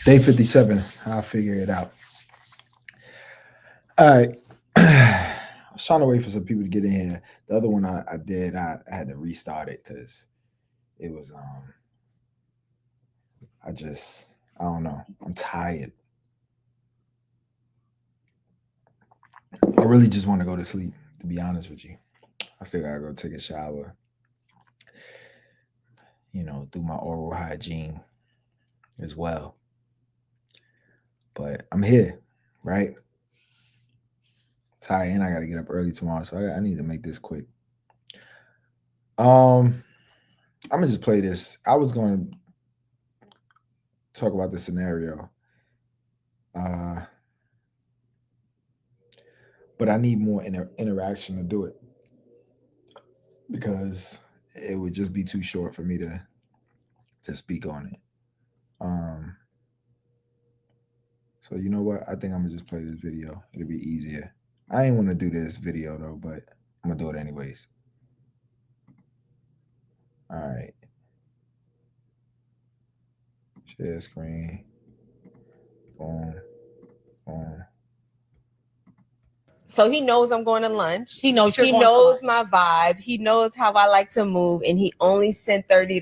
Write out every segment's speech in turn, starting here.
Day 57. I'll figure it out. All right. I was trying to wait for some people to get in here. The other one I did, I had to restart it because it was I just I don't know. I'm tired. I really just want to go to sleep, to be honest with you. I still gotta go take a shower, do my oral hygiene as well. But I'm here, right? Tired, and I gotta get up early tomorrow, so I need to make this quick. I'm gonna just play this. I was going to talk about the scenario, uh, but I need more interaction to do it because it would just be too short for me to speak on it. Um, so you know what? I think I'm gonna just play this video. It'll be easier. I ain't want to do this video though, but I'm gonna do it anyways. All right. Share screen. Boom. Boom. So he knows I'm going to lunch. He knows He knows my vibe. He knows how I like to move, and he only sent $30.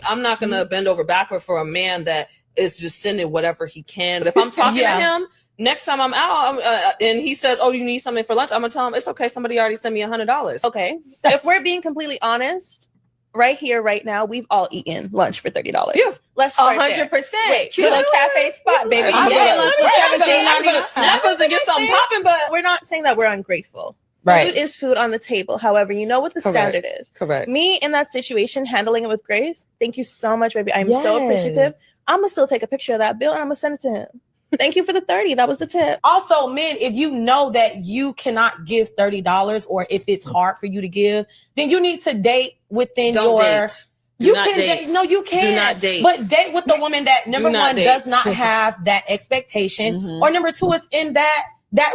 I'm not gonna bend over backward for a man that is just sending whatever he can. But if I'm talking to him next time I'm out, and he says, "Oh, you need something for lunch," I'm gonna tell him it's okay. Somebody already sent me $100. Okay. If we're being completely honest, right here, right now, we've all eaten lunch for $30. Yes. Let's start 100%. Wait, Kilo Cafe spot, baby. I'm Yeah. lunch for $17.90 to snap us to get something popping, but We're not saying that we're ungrateful. Right. Food is food on the table. However, you know what the standard is. Correct. Me in that situation, handling it with grace. Thank you so much, baby. I'm so appreciative. I'm gonna still take a picture of that bill and I'm gonna send it to him. Thank you for the 30. That was the tip. Also, men, if you know that you cannot give $30 or if it's hard for you to give, then you need to date within Don't your. date. You not can date. date. No, you can. Do not date. But date with the woman that number not one date. does not have that expectation, or number two, it's in that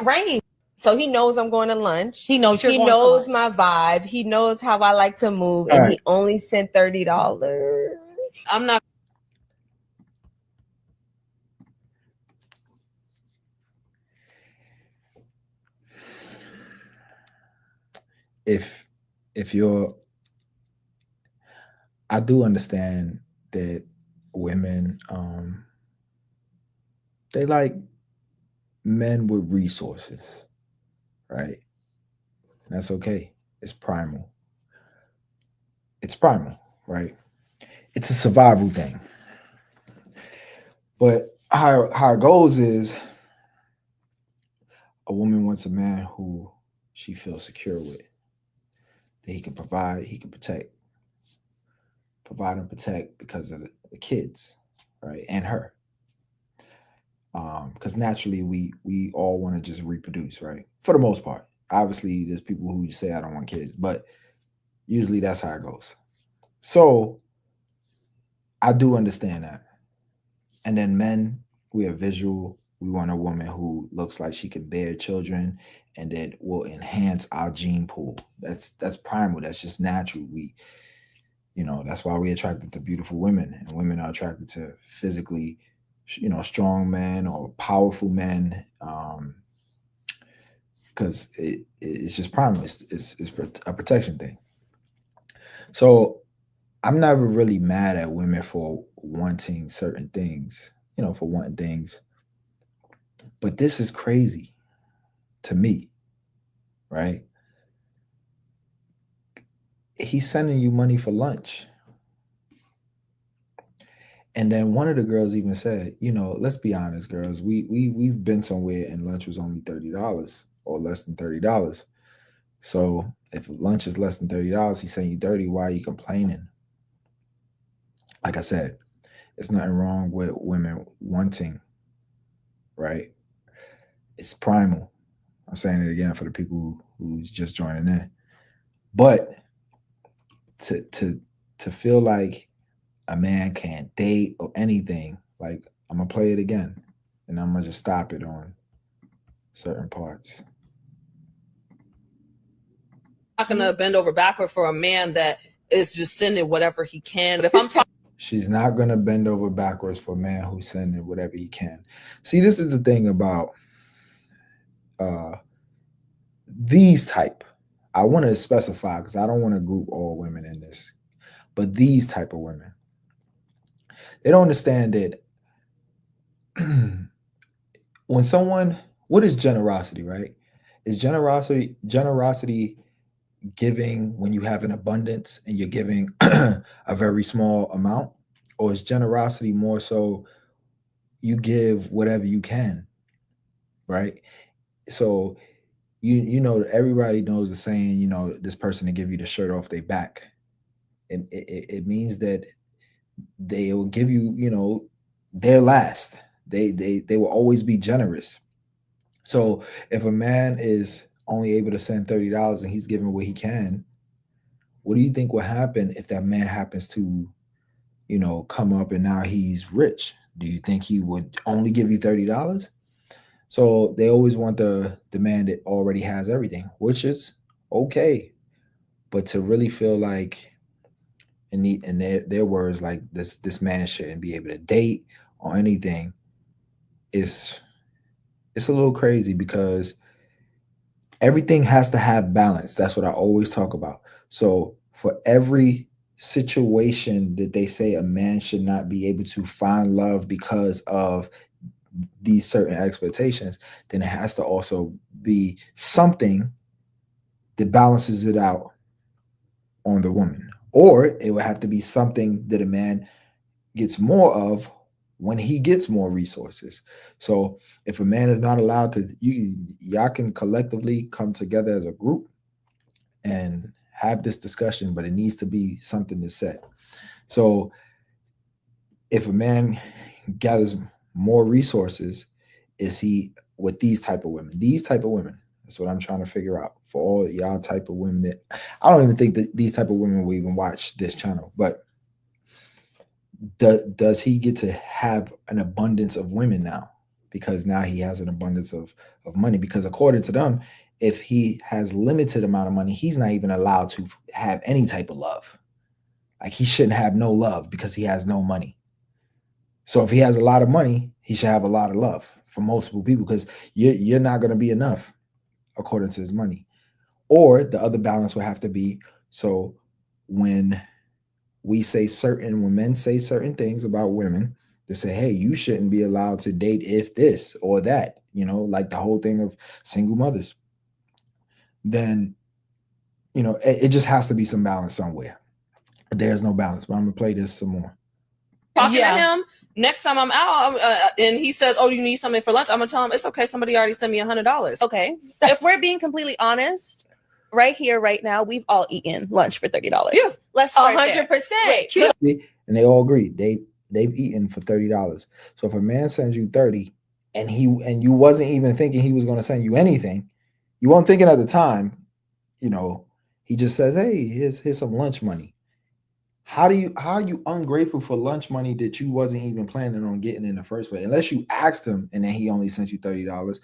range. So he knows I'm going to lunch. He knows He knows my vibe. He knows how I like to move, and he only sent $30. I'm not. If you're, I do understand that women they like men with resources, right? That's okay. It's primal. It's primal, right? It's a survival thing. But how it goes is a woman wants a man who she feels secure with, that he can provide, he can protect. Provide and protect because of the kids, right? And her. Because naturally we all want to just reproduce, right? For the most part. Obviously, there's people who say I don't want kids, but usually that's how it goes. So I do understand that. And then men, we are visual. We want a woman who looks like she can bear children and that will enhance our gene pool. That's primal. That's just natural. That's why we're attracted to beautiful women, and women are attracted to physically, strong men or powerful men, because it's just primal. It's a protection thing. So I'm never really mad at women for wanting certain things, for wanting things. But this is crazy to me, right? He's sending you money for lunch. And then one of the girls even said, let's be honest, girls, we've been somewhere and lunch was only $30 or less than $30. So if lunch is less than $30, he's saying you 30, why are you complaining? Like I said, there's nothing wrong with women wanting, right? It's primal. I'm saying it again for the people who's just joining in. But to feel like a man can't date or anything, like I'm gonna play it again and I'm gonna just stop it on certain parts. I'm not gonna bend over backward for a man that is just sending whatever he can. But if I'm talking She's not gonna bend over backwards for a man who's sending whatever he can. See, this is the thing about uh these type. I want to specify because I don't want to group all women in this, but these type of women, they don't understand that when someone, what is generosity, right? Is generosity giving when you have an abundance and you're giving a very small amount, or is generosity more so you give whatever you can, right? So you know everybody knows the saying, you know, this person to give you the shirt off their back. It means that they will give you, you know, their last. They will always be generous. So if a man is only able to send $30 and he's giving what he can, what do you think will happen if that man happens to, you know, come up and now he's rich? Do you think he would only give you $30? So they always want the man that already has everything, which is okay. But to really feel like in their words, like this man shouldn't be able to date or anything, is it's a little crazy because everything has to have balance. That's what I always talk about. So for every situation that they say a man should not be able to find love because of these certain expectations, then it has to also be something that balances it out on the woman. Or it would have to be something that a man gets more of when he gets more resources. So if a man is not allowed to, y'all can collectively come together as a group and have this discussion, but it needs to be something that's set. So if a man gathers more resources, is he with these type of women? These type of women. That's what I'm trying to figure out for all y'all type of women that I don't even think that these type of women will even watch this channel. But does he get to have an abundance of women now? Because now he has an abundance of money. Because according to them, if he has limited amount of money, he's not even allowed to have any type of love. Like he shouldn't have no love because he has no money. So if he has a lot of money, he should have a lot of love from multiple people because you're not going to be enough according to his money. Or the other balance would have to be, so when men say certain things about women, they say, hey, you shouldn't be allowed to date if this or that, you know, like the whole thing of single mothers. Then, you know, it just has to be some balance somewhere. There's no balance, but I'm gonna play this some more. Talking to him next time I'm out, and he says, "Oh, you need something for lunch?" I'm gonna tell him it's okay. Somebody already sent me $100. Okay, if we're being completely honest, right here, right now, we've all eaten lunch for $30. Yes, let's 100%. And they all agree they've eaten for $30. So if a man sends you 30, and you wasn't even thinking he was going to send you anything, you weren't thinking at the time, you know, he just says, hey, here's some lunch money. How are you ungrateful for lunch money that you wasn't even planning on getting in the first place? Unless you asked him and then he only sent you $30,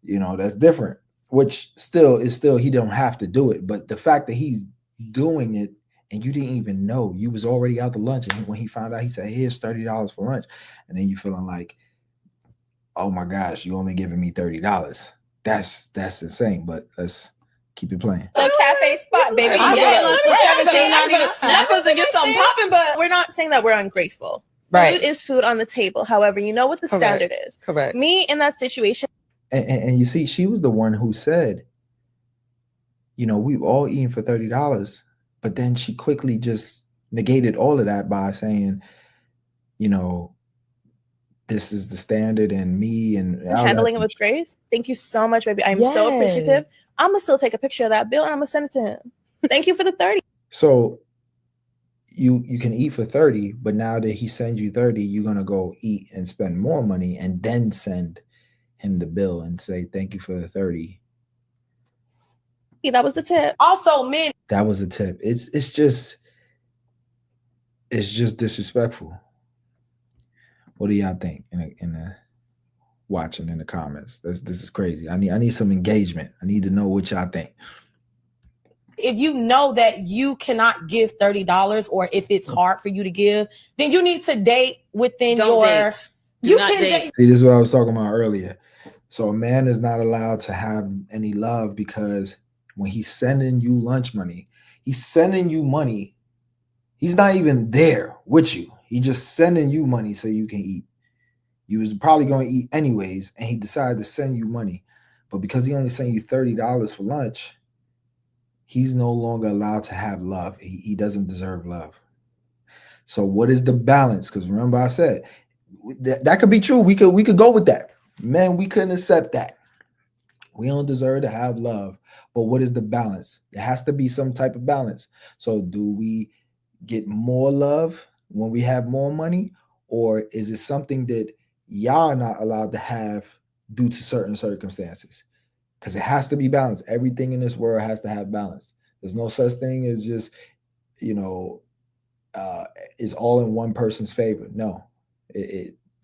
you know, that's different. Which still he don't have to do it. But the fact that he's doing it and you didn't even know, you was already out to lunch, and when he found out, he said, here's $30 for lunch, and then you feeling like, oh my gosh, you only giving me $30. That's insane. But let's keep it playing. The cafe spot, baby. I'm gonna go to Snappers and get something popping, but we're not saying that we're ungrateful. Right. Food is food on the table. However, you know what the standard is. Correct. Me in that situation. And you see, she was the one who said, you know, we've all eaten for $30, but then she quickly just negated all of that by saying, you know, this is the standard, and me and handling it with grace. Thank you so much, baby. I'm so appreciative. I'm gonna still take a picture of that bill and I'm gonna send it to him. Thank you for the 30. So you can eat for 30, but now that he sends you 30, you're gonna go eat and spend more money and then send him the bill and say thank you for the 30. Yeah, that was the tip. Also, men. That was a tip. It's just disrespectful. What do y'all think in the watching in the comments? This is crazy. I need some engagement. I need to know what y'all think. If you know that you cannot give $30 or if it's hard for you to give, then you need to date within Don't your date. Do not date. See, this is what I was talking about earlier. So a man is not allowed to have any love because when he's sending you lunch money, he's sending you money. He's not even there with you. He's just sending you money so you can eat. You was probably going to eat anyways, and he decided to send you money. But because he only sent you $30 for lunch, he's no longer allowed to have love. He doesn't deserve love. So what is the balance? Because remember I said that could be true. We could go with that. Man, we couldn't accept that. We don't deserve to have love. But what is the balance? There has to be some type of balance. So do we get more love when we have more money? Or is it something that y'all are not allowed to have due to certain circumstances? Because it has to be balanced. Everything in this world has to have balance. There's no such thing as just, is all in one person's favor. No,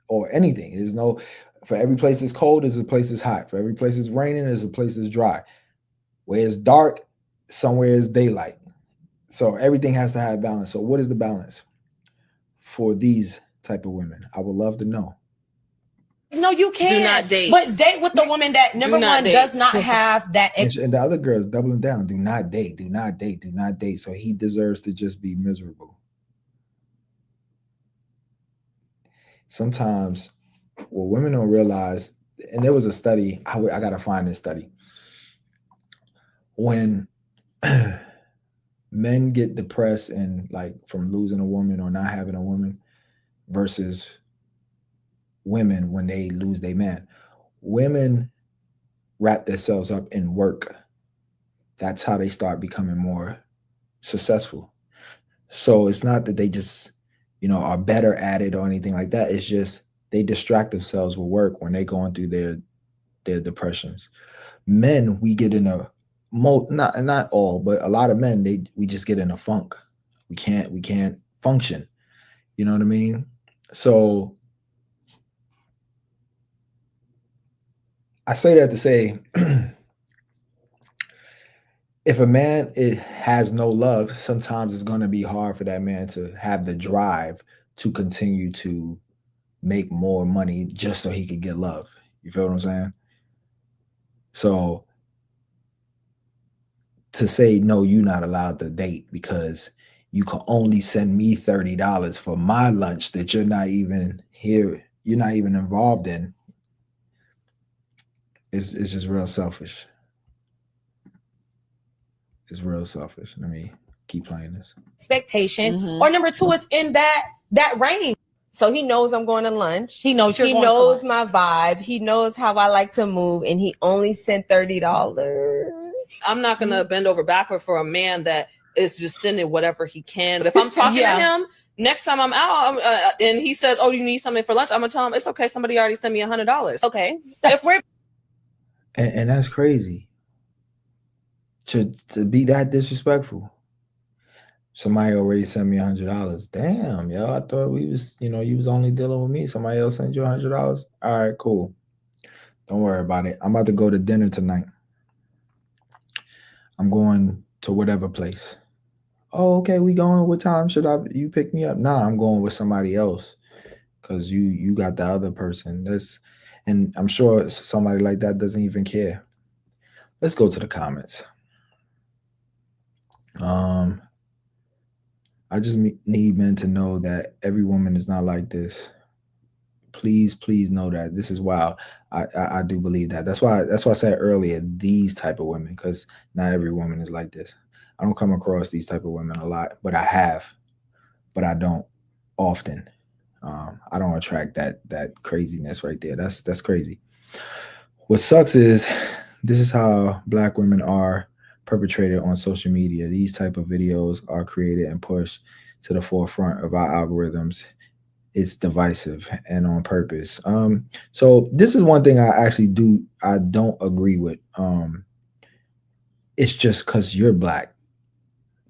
or anything. There's no, for every place that's cold, there's a place that's hot. For every place that's raining, there's a place that's dry. Where it's dark, somewhere is daylight. So everything has to have balance. So what is the balance for these type of women? I would love to know. No, you can't. Do not date. But date with the woman that number one does not have that. And the other girls doubling down. Do not date. Do not date. Do not date. So he deserves to just be miserable. Sometimes what women don't realize, and there was a study, I got to find this study. When men get depressed and like from losing a woman or not having a woman versus women when they lose their man, women wrap themselves up in work. That's how they start becoming more successful. So it's not that they just, are better at it or anything like that. It's just they distract themselves with work when they're going through their depressions. Men, we get in a not all, but a lot of men, we just get in a funk. We can't function. You know what I mean? So I say that to say, if a man has no love, sometimes it's going to be hard for that man to have the drive to continue to make more money just so he could get love. You feel what I'm saying? So to say, no, you're not allowed to date because you can only send me $30 for my lunch that you're not even here, you're not even involved in, it's just real selfish. It's real selfish. Let me keep playing this. Expectation. Mm-hmm. Or number two, it's in that range. So he knows I'm going to lunch. He knows he knows my vibe. He knows how I like to move, and he only sent $30. I'm not gonna bend over backward for a man that is just sending whatever he can. If I'm talking to him, next time I'm out and he says, "Oh, you need something for lunch?" I'm gonna tell him it's okay. Somebody already sent me $100. Okay. If we're and that's crazy. To be that disrespectful. Somebody already sent me $100. Damn, yo, I thought we was, you was only dealing with me. Somebody else sent you $100. All right, cool. Don't worry about it. I'm about to go to dinner tonight. I'm going to whatever place. Oh, okay, we going. What time should you pick me up? Nah, I'm going with somebody else because you got the other person. And I'm sure somebody like that doesn't even care. Let's go to the comments. I just need men to know that every woman is not like this. Please know that. This is wild. I do believe that. That's why I said earlier, these type of women, because not every woman is like this. I don't come across these type of women a lot, but I have, but I don't often. I don't attract that craziness right there. That's crazy. What sucks is this is how Black women are perpetrated on social media. These type of videos are created and pushed to the forefront of our algorithms. It's divisive and on purpose. So this is one thing I don't agree with. It's just because you're Black.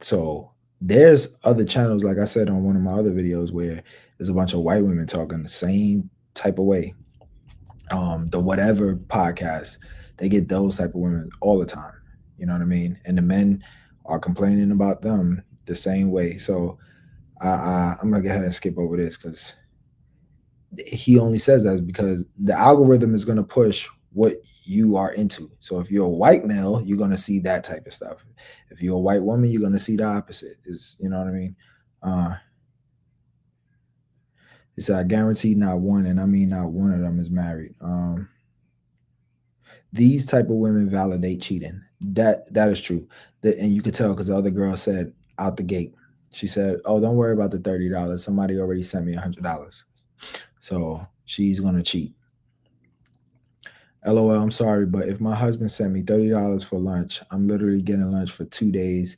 So there's other channels, like I said on one of my other videos, where there's a bunch of white women talking the same type of way. The whatever podcast, they get those type of women all the time. You know what I mean? And the men are complaining about them the same way. So I'm gonna go ahead and skip over this because he only says that because the algorithm is gonna push what you are into. So if you're a white male, you're gonna see that type of stuff. If you're a white woman, you're gonna see the opposite. Is you know what I mean? He said, I guarantee not one, and I mean not one of them is married. These type of women validate cheating. That is true. And you could tell because the other girl said out the gate, she said, "Oh, don't worry about the $30. Somebody already sent me $100, so she's gonna cheat." LOL. I'm sorry, but if my husband sent me $30 for lunch, I'm literally getting lunch for 2 days.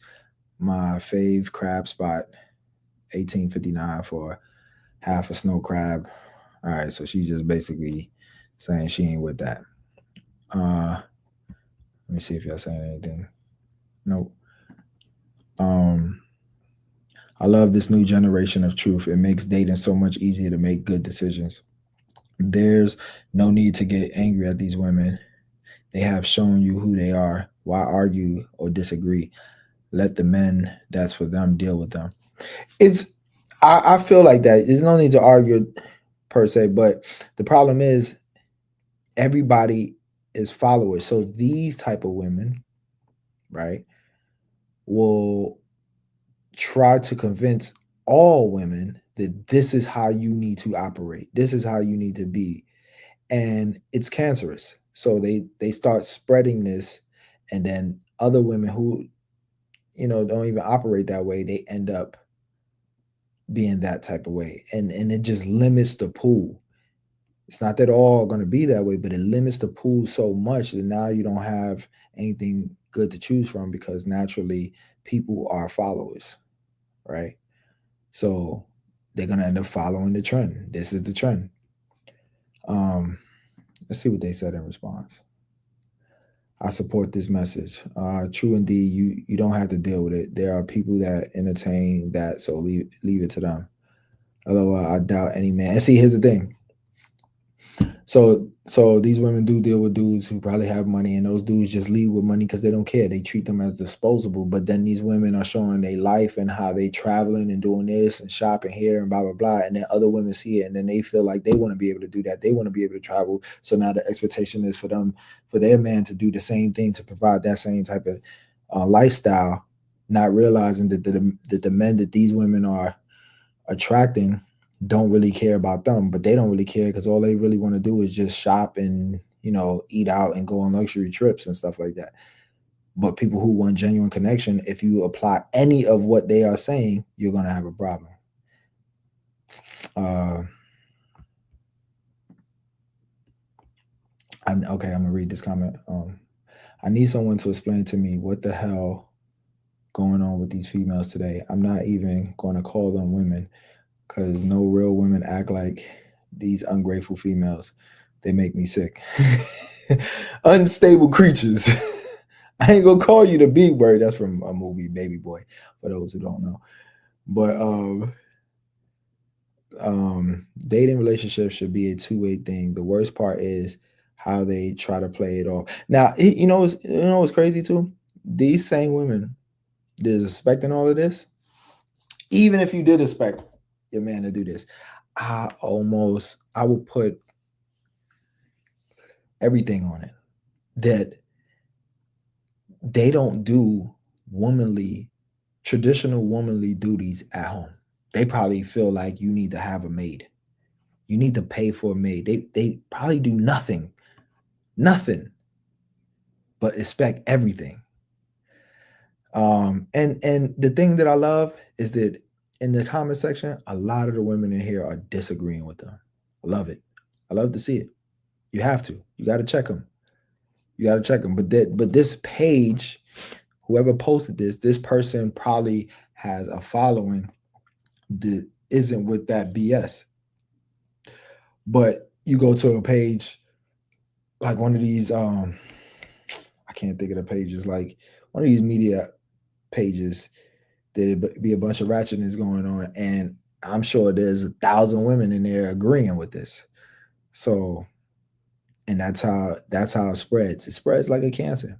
My fave crab spot, $18.59 for half a snow crab. All right, so she's just basically saying she ain't with that. Let me see if y'all saying anything. Nope. I love this new generation of truth. It makes dating so much easier to make good decisions. There's no need to get angry at these women. They have shown you who they are. Why argue or disagree? Let the men that's for them deal with them. I feel like that. There's no need to argue per se, but the problem is everybody is followers. So these type of women, right, will try to convince all women that this is how you need to operate. This is how you need to be. And it's cancerous. So they start spreading this, and then other women who don't even operate that way, they end up being that type of way. And it just limits the pool. It's not that all going to be that way, but it limits the pool so much that now you don't have anything good to choose from because naturally people are followers, right? So they're going to end up following the trend. This is the trend. Let's see what they said in response. I support this message. True indeed, you don't have to deal with it. There are people that entertain that, so leave it to them. Although I doubt any man. And see, here's the thing. So these women do deal with dudes who probably have money, and those dudes just leave with money because they don't care. They treat them as disposable. But then these women are showing their life and how they traveling and doing this and shopping here and blah blah blah. And then other women see it, and then they feel like they want to be able to do that. They want to be able to travel. So now the expectation is for them, for their man to do the same thing, to provide that same type of lifestyle, not realizing that the men that these women are attracting don't really care about them, but they don't really care because all they really want to do is just shop and eat out and go on luxury trips and stuff like that. But people who want genuine connection, if you apply any of what they are saying, you're gonna have a problem. I'm gonna read this comment. I need someone to explain to me what the hell going on with these females today. I'm not even going to call them women, because no real women act like these ungrateful females. They make me sick. Unstable creatures. I ain't gonna call you the big bird. That's from a movie, Baby Boy, for those who don't know. But dating relationships should be a two-way thing. The worst part is how they try to play it off. Now, what's crazy too? These same women that is expecting all of this, even if you did expect your man to do this, I would put everything on it that they don't do traditional womanly duties at home. They probably feel like you need to have a maid. You need to pay for a maid. They probably do nothing but expect everything. And the thing that I love is that in the comment section, a lot of the women in here are disagreeing with them. I love it. I love to see it. You have to. You got to check them. But this page, whoever posted this person probably has a following that isn't with that BS. But you go to a page like one of these, I can't think of the pages, like one of these media pages, there'd be a bunch of ratchetness going on, and I'm sure there's 1,000 women in there agreeing with this. So, and that's how it spreads. It spreads like a cancer.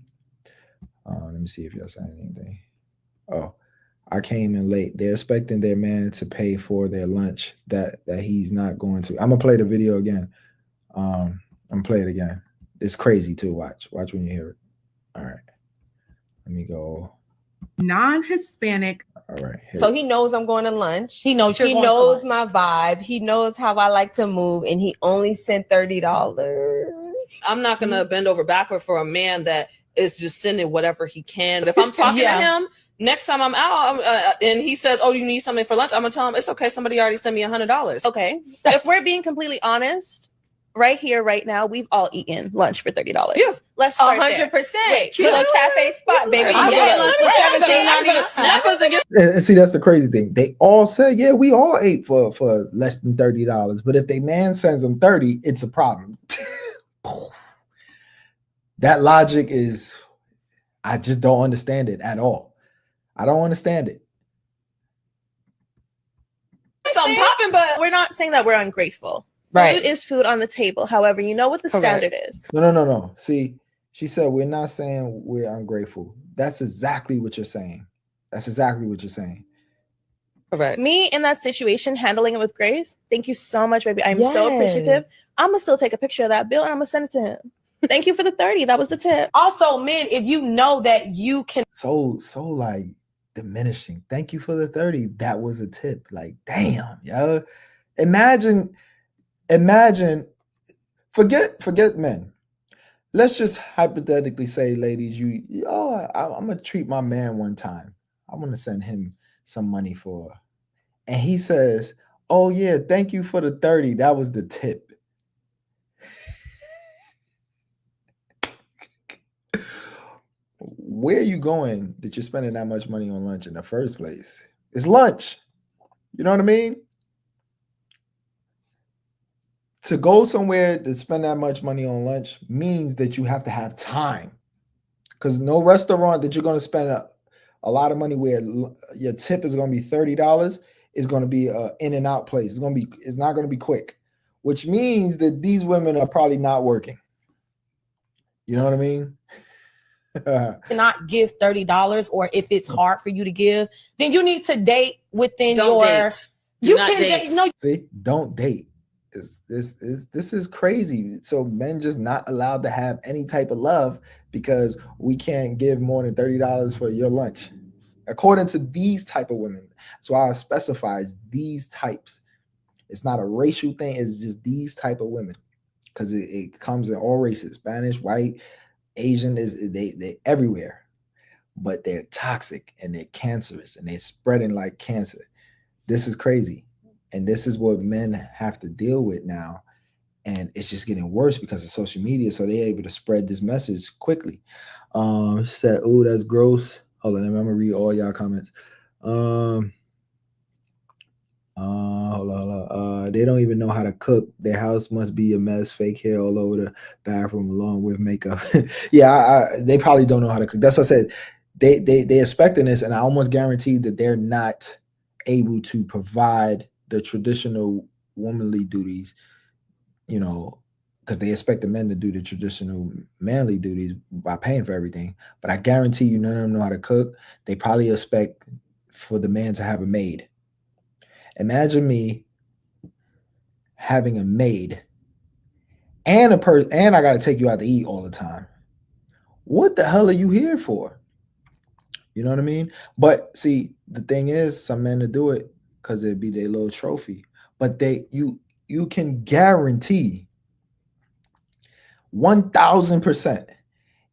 Let me see if y'all saying anything. Oh, I came in late. They're expecting their man to pay for their lunch that he's not going to. I'm gonna play the video again. I'm gonna play it again. It's crazy too. Watch when you hear it. All right. Let me go. Non-Hispanic. All right. So he knows I'm going to lunch. He knows you're He going to knows lunch. my vibe. He knows how I like to move, and he only sent $30. I'm not gonna bend over backward for a man that is just sending whatever he can. If I'm talking to him, next time I'm out and he says, "Oh, you need something for lunch," I'm gonna tell him it's okay. Somebody already sent me $100. Okay. If we're being completely honest, right here, right now, we've all eaten lunch for $30. Yes. Let's start 100%. Wait, little cafe spot, baby. I'm You gonna get lunch for $17.99. Snappers and get And see, that's the crazy thing. They all said, yeah, we all ate for less than $30. But if they man sends them 30, it's a problem. That logic is, I just don't understand it at all. I don't understand it. something popping, but we're not saying that we're ungrateful. Right. Food is food on the table. However, you know what the standard is. No. See, she said we're not saying we're ungrateful. That's exactly what you're saying. That's exactly what you're saying. correct. Me in that situation, handling it with grace. Thank you so much, baby. I'm so appreciative. I'm gonna still take a picture of that bill and I'm gonna send it to him. Thank you for the 30. That was the tip. Also, men, if you know that you can So like diminishing. Thank you for the 30. That was a tip. Like, damn, yo. Imagine, forget men. Let's just hypothetically say, ladies, I'm gonna treat my man one time. I want to send him some money and he says, "Oh yeah, thank you for the 30. That was the tip." Where are you going that you're spending that much money on lunch in the first place? It's lunch. You know what I mean? To go somewhere to spend that much money on lunch means that you have to have time. Because no restaurant that you're going to spend a lot of money where your tip is going to be $30 is going to be an in and out place. It's not going to be quick, which means that these women are probably not working. You know what I mean? cannot give $30, or if it's hard for you to give, then you need to date within Don't your date. you not can date. no See, don't date. This is crazy. So men just not allowed to have any type of love because we can't give more than $30 for your lunch, according to these type of women. So I specify these types. It's not a racial thing. It's just these type of women, because it comes in all races: Spanish, white, Asian. They everywhere, but they're toxic and they're cancerous and they're spreading like cancer. This is crazy. And this is what men have to deal with now. And it's just getting worse because of social media. So they're able to spread this message quickly. Said, "Oh, that's gross." Hold on, I'm gonna read all y'all comments. Hold on. They don't even know how to cook. Their house must be a mess. Fake hair all over the bathroom, along with makeup. Yeah, they probably don't know how to cook. That's what I said. They expecting this, and I almost guarantee that they're not able to provide the traditional womanly duties, because they expect the men to do the traditional manly duties by paying for everything. But I guarantee you, none of them know how to cook. They probably expect for the man to have a maid. Imagine me having a maid and and I got to take you out to eat all the time. What the hell are you here for? You know what I mean? But see, the thing is, some men to do it because it'd be their little trophy. But you can guarantee 1000%,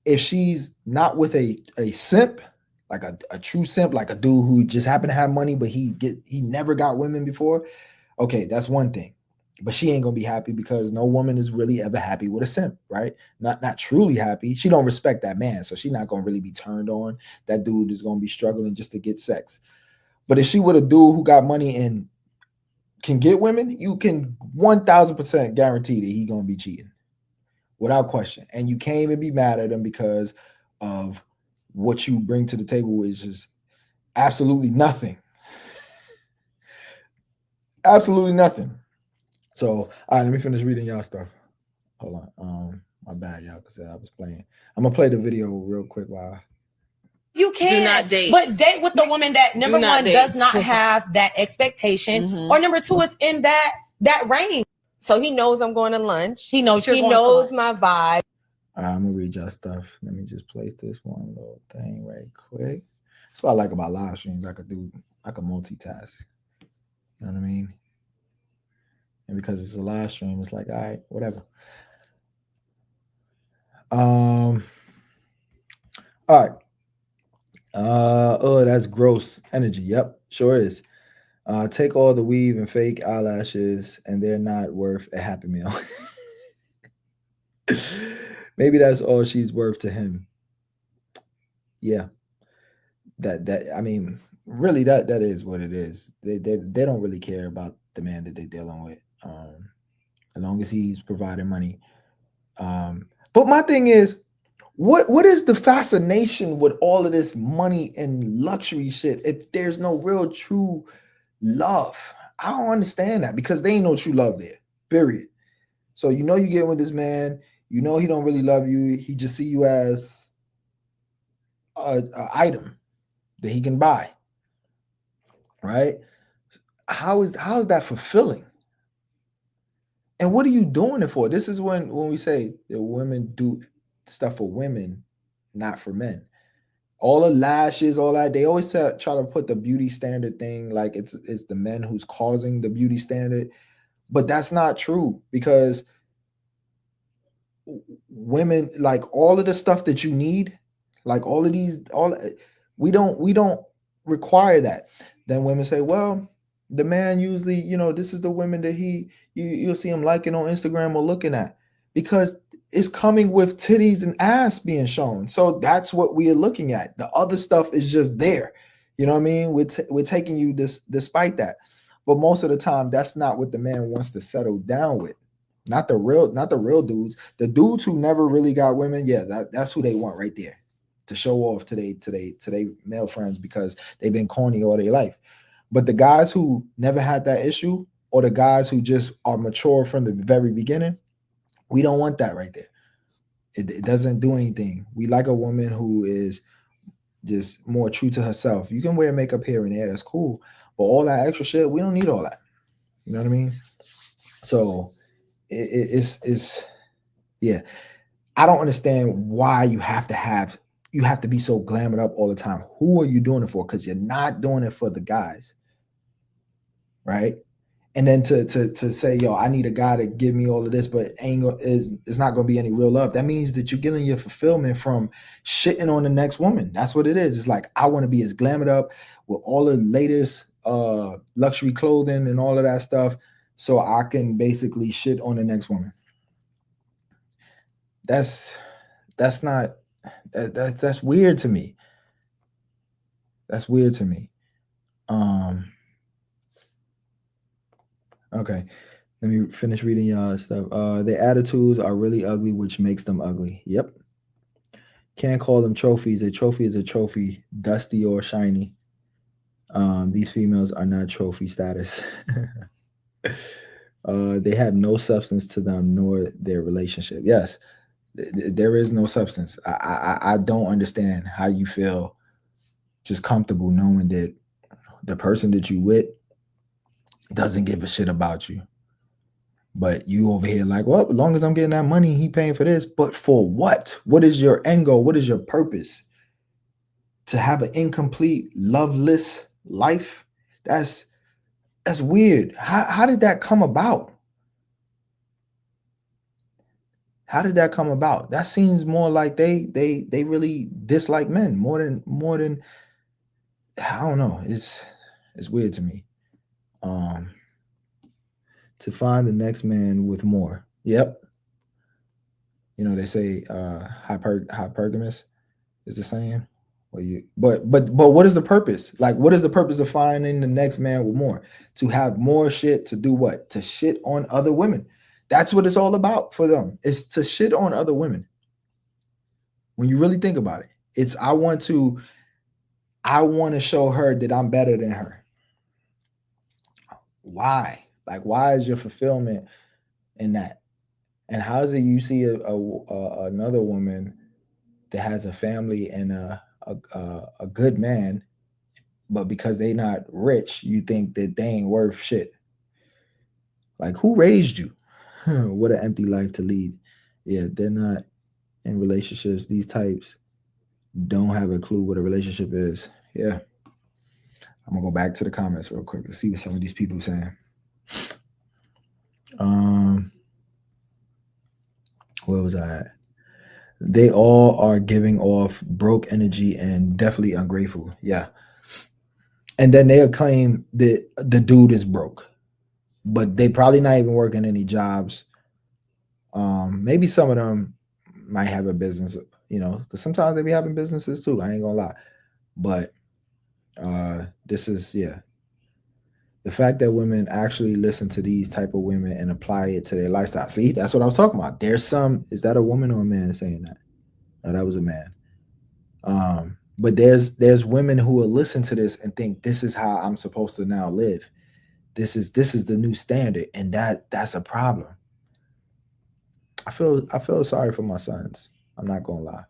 if she's not with a simp, like a true simp, like a dude who just happened to have money, but he never got women before. Okay, that's one thing. But she ain't gonna be happy because no woman is really ever happy with a simp, right? Not truly happy. She don't respect that man, so she's not gonna really be turned on. That dude is gonna be struggling just to get sex. But if she with a dude who got money and can get women, you can 1000% guarantee that he gonna be cheating, without question. And you can't even be mad at him because of what you bring to the table, which is absolutely nothing. Absolutely nothing. So, all right, let me finish reading y'all stuff. Hold on. My bad, y'all, because I was playing. I'm gonna play the video real quick while You can Do not date. But date with the woman that number not one date. does not have that expectation, or number two, it's in that range. So he knows I'm going to lunch. He knows you're He going to knows lunch. my vibe. All right, I'm gonna read y'all stuff. Let me just place this one little thing right quick. That's what I like about live streams. I could multitask. You know what I mean? And because it's a live stream, it's like, all right, whatever. All right. Oh, that's gross energy. Yep, sure is. Take all the weave and fake eyelashes, and they're not worth a Happy Meal. Maybe that's all she's worth to him. Yeah. That I mean, really, that is what it is. They don't really care about the man that they're dealing with, as long as he's providing money. But my thing is, what is the fascination with all of this money and luxury shit if there's no real true love? I don't understand that, because there ain't no true love there. Period. So you get with this man, he don't really love you. He just see you as a item that he can buy. Right? How is that fulfilling? And what are you doing it for? This is when we say that women do stuff for women, not for men. All the lashes, all that, they always try to put the beauty standard thing like it's the men who's causing the beauty standard. But that's not true, because women, like, all of the stuff that you need, like all of these, we don't require that. Then women say, well, the man usually, this is the women that you'll see him liking on Instagram or looking at, because it's coming with titties and ass being shown. So that's what we are looking at. The other stuff is just there. You know what I mean? We're taking you this despite that. But most of the time, that's not what the man wants to settle down with. Not the real dudes. The dudes who never really got women, yeah, that's who they want right there, to show off to they male friends, because they've been corny all their life. But the guys who never had that issue, or the guys who just are mature from the very beginning, we don't want that right there. It doesn't do anything. We like a woman who is just more true to herself. You can wear makeup here and there, that's cool. But all that extra shit, we don't need all that. You know what I mean? So it's yeah. I don't understand why you have to be so glamored up all the time. Who are you doing it for? Because you're not doing it for the guys, right? And then to say, yo, I need a guy to give me all of this, but it's not going to be any real love. That means that you're getting your fulfillment from shitting on the next woman. That's what it is. It's like, I want to be as glamored up with all the latest luxury clothing and all of that stuff, so I can basically shit on the next woman. That's weird to me. That's weird to me. Okay, let me finish reading y'all stuff. Their attitudes are really ugly, which makes them ugly. Yep. Can't call them trophies. A trophy is a trophy, dusty or shiny. These females are not trophy status. They have no substance to them, nor their relationship. Yes, there is no substance. I don't understand how you feel just comfortable knowing that the person that you with doesn't give a shit about you. But you over here like, well, as long as I'm getting that money, he paying for this. But for what? What is your end goal? What is your purpose? To have an incomplete, loveless life? That's weird. How did that come about? How did that come about? That seems more like they really dislike men more than I don't know. It's weird to me. To find the next man with more. Yep. They say hypergamous is the saying. But what is the purpose? Like, what is the purpose of finding the next man with more? To have more shit, to do what? To shit on other women. That's what it's all about for them. It's to shit on other women. When you really think about it, it's I want to show her that I'm better than her. Why? Like, why is your fulfillment in that? And how is it you see another woman that has a family and a a good man, but because they not rich, you think that they ain't worth shit. Like, who raised you? What an empty life to lead. Yeah, they're not in relationships. These types don't have a clue what a relationship is. Yeah. I'm gonna go back to the comments real quick to see what some of these people are saying. Where was I at? They all are giving off broke energy and definitely ungrateful. Yeah. And then they'll claim that the dude is broke, but they probably not even working any jobs. Maybe some of them might have a business, because sometimes they be having businesses too. I ain't gonna lie. But this is, yeah. The fact that women actually listen to these type of women and apply it to their lifestyle. See, that's what I was talking about. There's some, is that a woman or a man saying that? No, that was a man. But there's women who will listen to this and think this is how I'm supposed to now live. This is the new standard, and that's a problem. I feel sorry for my sons. I'm not gonna lie,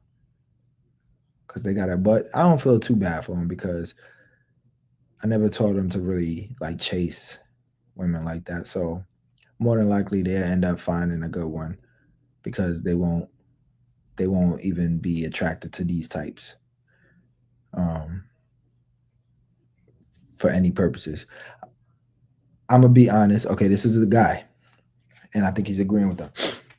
because they got it, but I don't feel too bad for them because I never taught them to really like chase women like that. So more than likely they'll end up finding a good one because they won't even be attracted to these types for any purposes. I'm gonna be honest. Okay, this is the guy, and I think he's agreeing with them.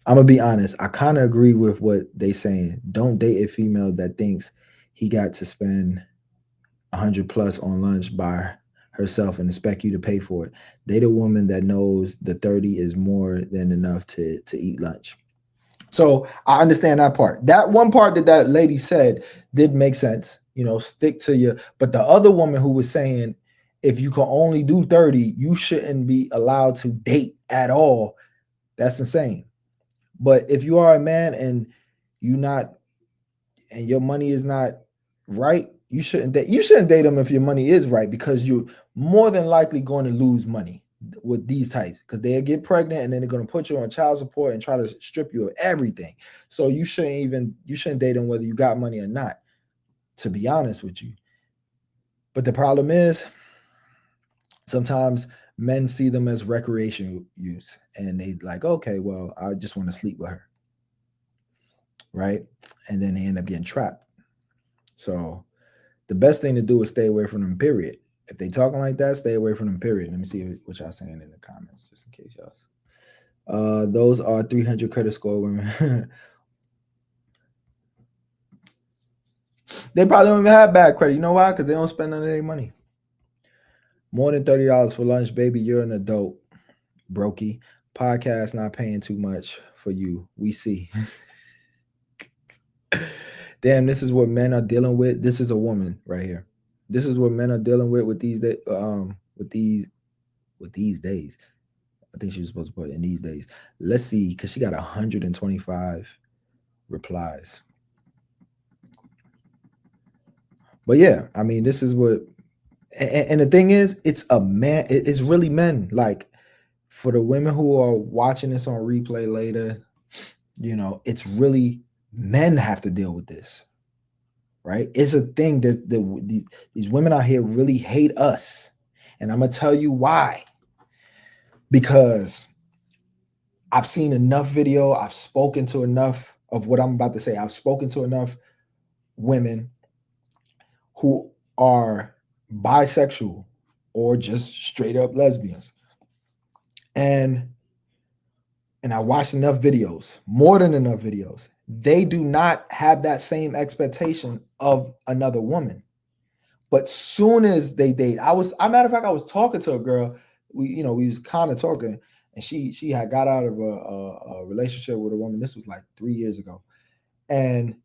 I'm gonna be honest. I kind of agree with what they saying. Don't date a female that thinks he got to spend 100 plus on lunch by herself and expect you to pay for it. Date a woman that knows the 30 is more than enough to eat lunch. So I understand that part. That one part that lady said did make sense. Stick to your. But the other woman who was saying, if you can only do 30, you shouldn't be allowed to date at all. That's insane. But if you are a man and your money is not right, you shouldn't date them if your money is right, because you're more than likely going to lose money with these types, because they'll get pregnant and then they're going to put you on child support and try to strip you of everything. So you shouldn't date them whether you got money or not, to be honest with you. But the problem is sometimes men see them as recreational use, and they like, okay, well, I just want to sleep with her. Right? And then they end up getting trapped. So the best thing to do is stay away from them, period. If they talking like that, stay away from them, period. Let me see what y'all saying in the comments, just in case y'all. Those are 300 credit score women. They probably don't even have bad credit. You know why? Because they don't spend none of their money. More than $30 for lunch, baby. You're an adult, brokey. Podcast not paying too much for you. We see. Damn, this is what men are dealing with. This is a woman right here. This is what men are dealing with these days. With these days. I think she was supposed to put in these days. Let's see, because she got 125 replies. But yeah, I mean, this is what, and the thing is, it's a man. It's really men. Like, for the women who are watching this on replay later, it's really men have to deal with this, right? It's a thing that these women out here really hate us, and I'm gonna tell you why. Because I've seen enough video. I've spoken to enough of what I'm about to say. I've spoken to enough women who are bisexual or just straight up lesbians. And I watched enough videos, more than enough videos. They do not have that same expectation of another woman. But soon as they date, I matter of fact, I was talking to a girl. We was kind of talking, and she had got out of a relationship with a woman. This was like 3 years ago. And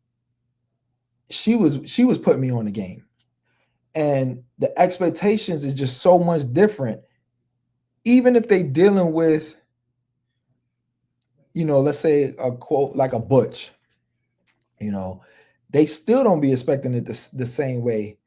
she was putting me on the game. And the expectations is just so much different. Even if they dealing with, let's say a quote like a butch, they still don't be expecting it the same way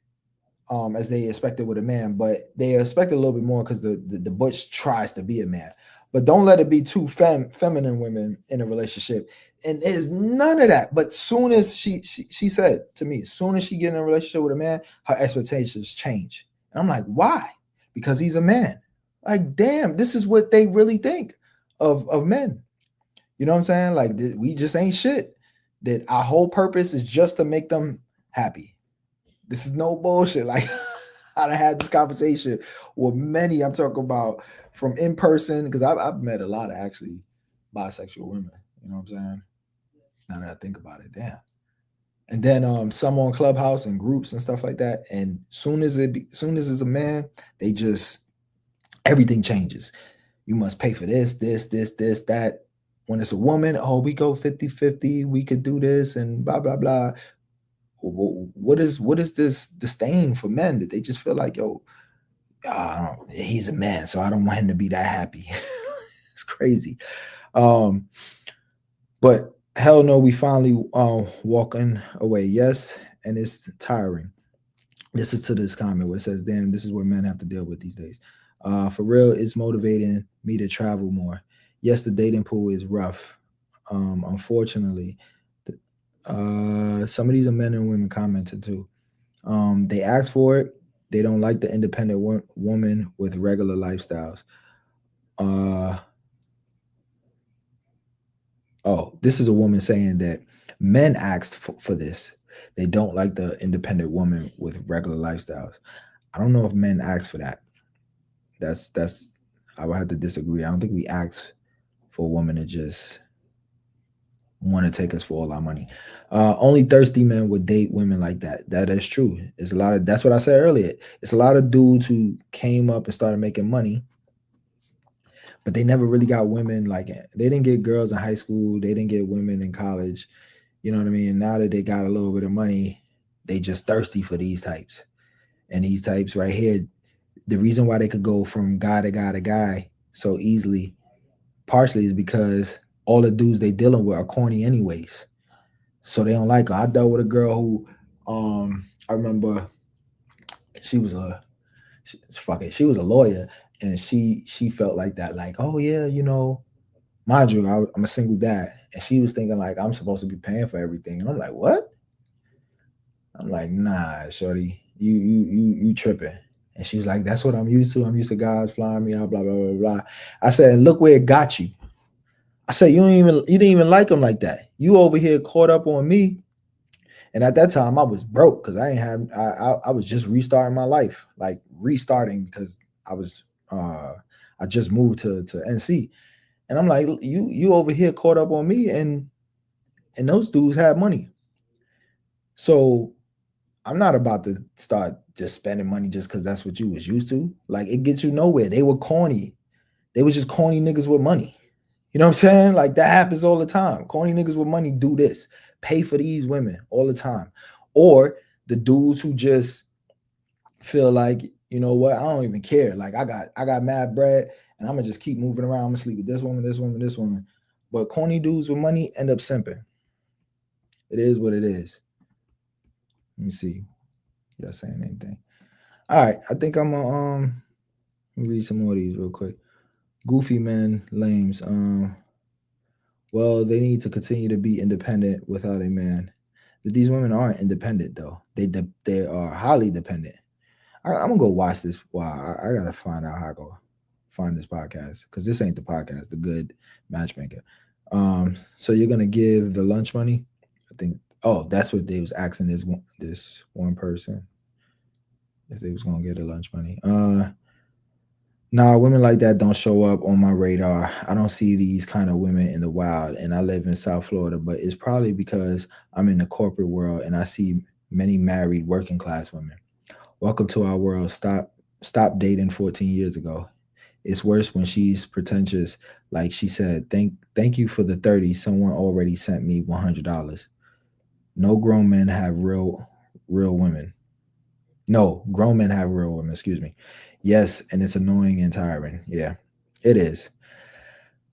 as they expect it with a man, but they expect it a little bit more because the butch tries to be a man. but don't let it be two feminine women in a relationship. And there's none of that. But soon as she said to me, as soon as she get in a relationship with a man, her expectations change. And I'm like, why? Because he's a man. Like, damn, this is what they really think of men. You know what I'm saying? Like, we just ain't shit. That our whole purpose is just to make them happy. This is no bullshit. Like, I had this conversation with many. I'm talking about from in person, because I've met a lot of actually bisexual women. You know what I'm saying? Now that I think about it, damn. And then some on Clubhouse and groups and stuff like that. And soon as it's a man, they just everything changes. You must pay for this, that. When it's a woman, oh, we go 50-50, we could do this and blah, blah, blah. What is this disdain for men that they just feel like, yo, he's a man, so I don't want him to be that happy. It's crazy. But hell no, we finally walking away. Yes, and it's tiring. This is to this comment where it says, damn, this is what men have to deal with these days. For real, it's motivating me to travel more. Yes, the dating pool is rough. Unfortunately, some of these are men and women commented too. They ask for it. They don't like the independent woman with regular lifestyles. This is a woman saying that men ask for this. They don't like the independent woman with regular lifestyles. I don't know if men ask for that. That's I would have to disagree. I don't think we ask for a woman to just want to take us for all our money. Only thirsty men would date women like that. That is true. It's a lot of, that's what I said earlier. It's a lot of dudes who came up and started making money, but they never really got women like it. They didn't get girls in high school. They didn't get women in college. You know what I mean? Now that they got a little bit of money, they just thirsty for these types. And these types right here, the reason why they could go from guy to guy to guy so easily, partially is because all the dudes they dealing with are corny anyways. So they don't like her. I dealt with a girl who, I remember she was a lawyer, and she felt like that, like, oh yeah, you know, mind you, I'm a single dad, and she was thinking like I'm supposed to be paying for everything, and I'm like, what? I'm like, nah, shorty, you tripping. And she was like, that's what I'm used to. I'm used to guys flying me out, blah, blah, blah, blah. I said, and look where it got you. I said, you didn't even like him like that. You over here caught up on me. And at that time I was broke because I was just restarting my life, like restarting, because I just moved to NC. And I'm like, you over here caught up on me, and those dudes had money. So I'm not about to start just spending money just because that's what you was used to. Like, it gets you nowhere. They were corny. They was just corny niggas with money. You know what I'm saying? Like, that happens all the time. Corny niggas with money do this. Pay for these women all the time. Or the dudes who just feel like, you know what, I don't even care. Like, I got mad bread, and I'm gonna just keep moving around. I'm gonna sleep with this woman, this woman, this woman. But corny dudes with money end up simping. It is what it is. Let me see. Y'all saying anything? All right, I think I'm gonna read some more of these real quick. Goofy men, lames. Well, they need to continue to be independent without a man. But these women aren't independent though. They are highly dependent. I'm gonna go watch this. Wow, I gotta find out how I go find this podcast, because this ain't the podcast, the good matchmaker. So you're gonna give the lunch money? I think. Oh, that's what they was asking this one person, if they was gonna get the lunch money. Nah, women like that don't show up on my radar. I don't see these kind of women in the wild, and I live in South Florida, but it's probably because I'm in the corporate world and I see many married working class women. Welcome to our world. Stop dating 14 years ago. It's worse when she's pretentious. Like she said, thank you for the 30. Someone already sent me $100. No grown men have real women. No, grown men have real women, excuse me. Yes, and it's annoying and tiring. Yeah, it is.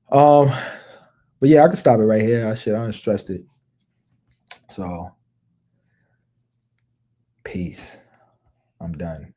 But yeah, I could stop it right here. I don't stress it. So peace. I'm done.